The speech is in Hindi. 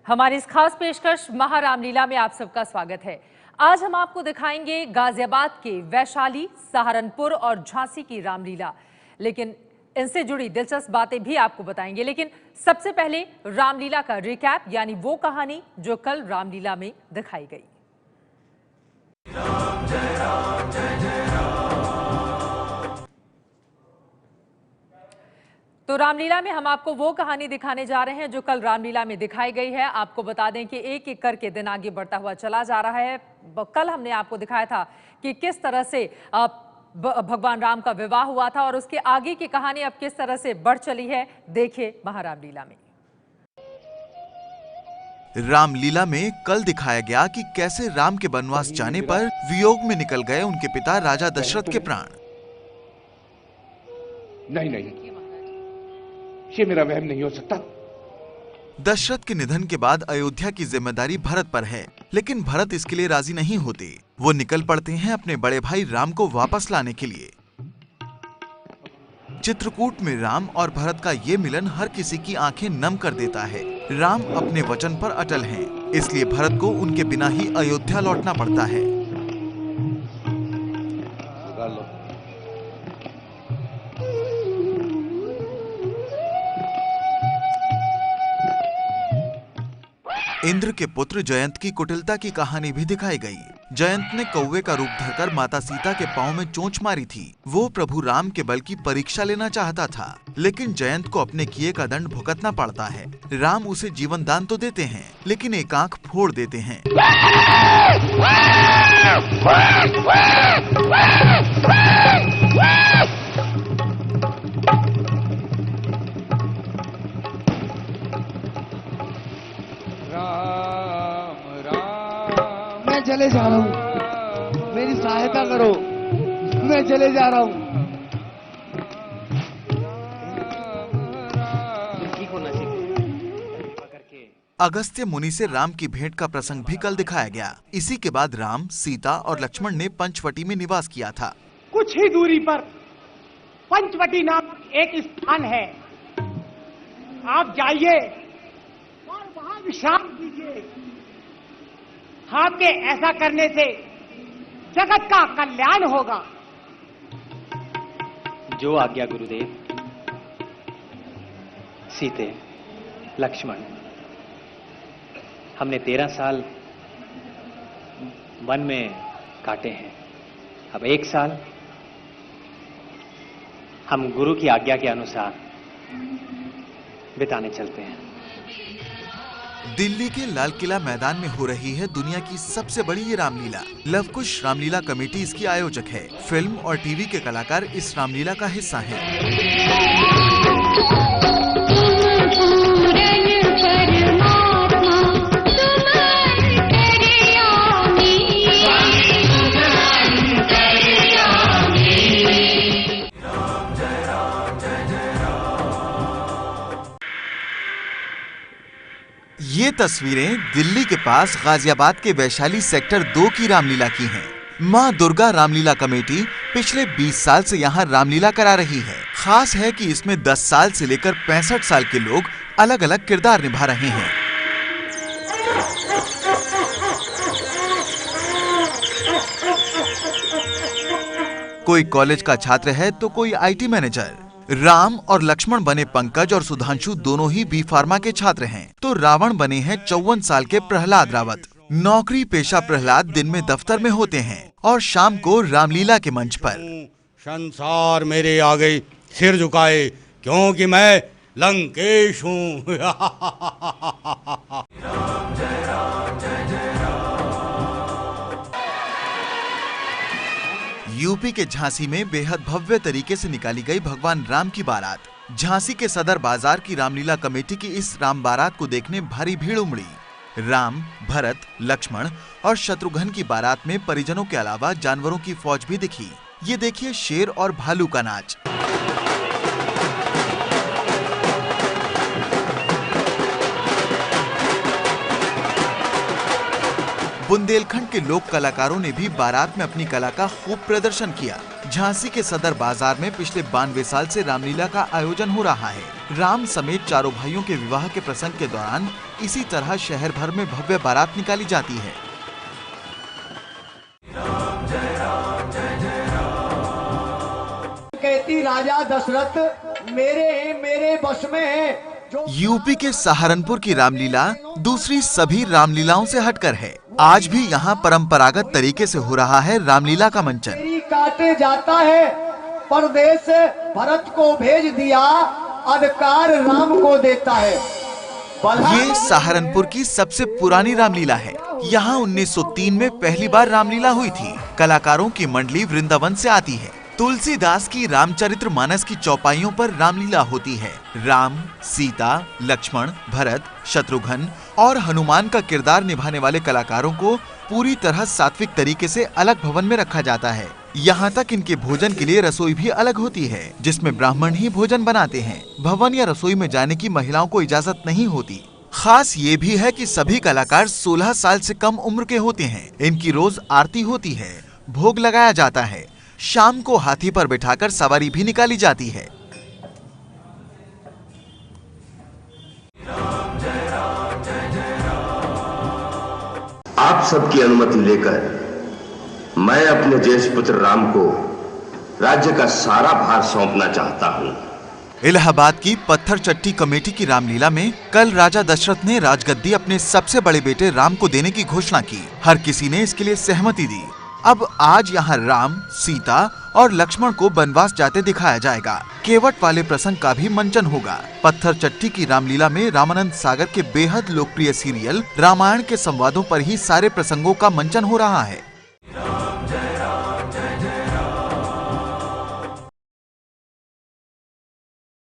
हमारी इस खास पेशकश महारामलीला में आप सबका स्वागत है। आज हम आपको दिखाएंगे गाजियाबाद के वैशाली, सहारनपुर और झांसी की रामलीला, लेकिन इनसे जुड़ी दिलचस्प बातें भी आपको बताएंगे। लेकिन सबसे पहले रामलीला का रिकैप, यानी वो कहानी जो कल रामलीला में दिखाई गई। राम जय राम जय जय राम। तो रामलीला में हम आपको वो कहानी दिखाने जा रहे हैं जो कल रामलीला में दिखाई गई है। आपको बता दें कि एक एक करके दिन आगे बढ़ता हुआ चला जा रहा है। कल हमने आपको दिखाया था कि किस तरह से भगवान राम का विवाह हुआ था और उसके आगे की कहानी अब किस तरह से बढ़ चली है, देखिए महारामलीला में। रामलीला में कल दिखाया गया कि कैसे राम के वनवास जाने पर वियोग में निकल गए उनके पिता राजा दशरथ के प्राण। नहीं, ये मेरा वहम नहीं हो सकता। दशरथ के निधन के बाद अयोध्या की जिम्मेदारी भरत पर है, लेकिन भरत इसके लिए राजी नहीं होते। वो निकल पड़ते हैं अपने बड़े भाई राम को वापस लाने के लिए। चित्रकूट में राम और भरत का ये मिलन हर किसी की आंखें नम कर देता है। राम अपने वचन पर अटल हैं, इसलिए भरत को उनके बिना ही अयोध्या लौटना पड़ता है। इंद्र के पुत्र जयंत की कुटिलता की कहानी भी दिखाई गई। जयंत ने कौवे का रूप धरकर माता सीता के पांव में चोंच मारी थी। वो प्रभु राम के बल की परीक्षा लेना चाहता था, लेकिन जयंत को अपने किए का दंड भुगतना पड़ता है। राम उसे जीवन दान तो देते हैं, लेकिन एक आंख फोड़ देते हैं। मैं चले जा रहा हूँ, मेरी सहायता करो, मैं चले जा रहा हूँ। अगस्त्य मुनि से राम की भेंट का प्रसंग भी कल दिखाया गया। इसी के बाद राम, सीता और लक्ष्मण ने पंचवटी में निवास किया था। कुछ ही दूरी पर पंचवटी नामक एक स्थान है, आप जाइए और वहां विश्राम कीजिए। आपके ऐसा करने से जगत का कल्याण होगा। जो आज्ञा गुरुदेव। सीते, लक्ष्मण, हमने 13 साल वन में काटे हैं। अब 1 साल हम गुरु की आज्ञा के अनुसार बिताने चलते हैं। दिल्ली के लाल किला मैदान में हो रही है दुनिया की सबसे बड़ी ये रामलीला। लवकुश रामलीला कमेटी इसकी आयोजक है। फिल्म और टीवी के कलाकार इस रामलीला का हिस्सा हैं। ये तस्वीरें दिल्ली के पास गाजियाबाद के वैशाली सेक्टर 2 की रामलीला की हैं। मां दुर्गा रामलीला कमेटी पिछले 20 साल से यहाँ रामलीला करा रही है। खास है कि इसमें 10 साल से लेकर 65 साल के लोग अलग अलग किरदार निभा रहे हैं। कोई कॉलेज का छात्र है तो कोई IT मैनेजर। राम और लक्ष्मण बने पंकज और सुधांशु दोनों ही B फार्मा के छात्र हैं, तो रावण बने हैं 54 साल के प्रहलाद रावत। नौकरी पेशा प्रहलाद दिन में दफ्तर में होते हैं और शाम को रामलीला के मंच पर। संसार मेरे आगे सिर झुकाए, क्योंकि मैं लंकेश हूँ। राम जय राम जय जय यूपी के झांसी में बेहद भव्य तरीके से निकाली गई भगवान राम की बारात। झांसी के सदर बाजार की रामलीला कमेटी की इस राम बारात को देखने भारी भीड़ उमड़ी। राम, भरत, लक्ष्मण और शत्रुघ्न की बारात में परिजनों के अलावा जानवरों की फौज भी दिखी। ये देखिए शेर और भालू का नाच। बुंदेलखंड के लोक कलाकारों ने भी बारात में अपनी कला का खूब प्रदर्शन किया। झांसी के सदर बाजार में पिछले 92 साल से रामलीला का आयोजन हो रहा है। राम समेत चारों भाइयों के विवाह के प्रसंग के दौरान इसी तरह शहर भर में भव्य बारात निकाली जाती है। कहती राजा दशरथ मेरे बस में है। यूपी के सहारनपुर की रामलीला दूसरी सभी रामलीलाओं से हटकर है। आज भी यहाँ परंपरागत तरीके से हो रहा है रामलीला का मंचन। काटे जाता है परदेश भरत को भेज दिया, अधिकार राम को देता है। ये सहारनपुर की सबसे पुरानी रामलीला है। यहाँ 1903 में पहली बार रामलीला हुई थी। कलाकारों की मंडली वृंदावन से आती है। तुलसीदास की रामचरितमानस की चौपाइयों पर रामलीला होती है। राम, सीता, लक्ष्मण, भरत, शत्रुघ्न और हनुमान का किरदार निभाने वाले कलाकारों को पूरी तरह सात्विक तरीके से अलग भवन में रखा जाता है। यहाँ तक इनके भोजन के लिए रसोई भी अलग होती है, जिसमें ब्राह्मण ही भोजन बनाते हैं। भवन या रसोई में जाने की महिलाओं को इजाजत नहीं होती। खास ये भी है कि सभी कलाकार 16 साल से कम उम्र के होते हैं। इनकी रोज आरती होती है, भोग लगाया जाता है। शाम को हाथी पर बिठाकर सवारी भी निकाली जाती है। आप सबकी अनुमति लेकर मैं अपने ज्येष्ठ पुत्र राम को राज्य का सारा भार सौंपना चाहता हूं। इलाहाबाद की पत्थर चट्टी कमेटी की रामलीला में कल राजा दशरथ ने राजगद्दी अपने सबसे बड़े बेटे राम को देने की घोषणा की। हर किसी ने इसके लिए सहमति दी। अब आज यहाँ राम, सीता और लक्ष्मण को वनवास जाते दिखाया जाएगा। केवट वाले प्रसंग का भी मंचन होगा। पत्थर चट्टी की रामलीला में रामानंद सागर के बेहद लोकप्रिय सीरियल रामायण के संवादों पर ही सारे प्रसंगों का मंचन हो रहा है।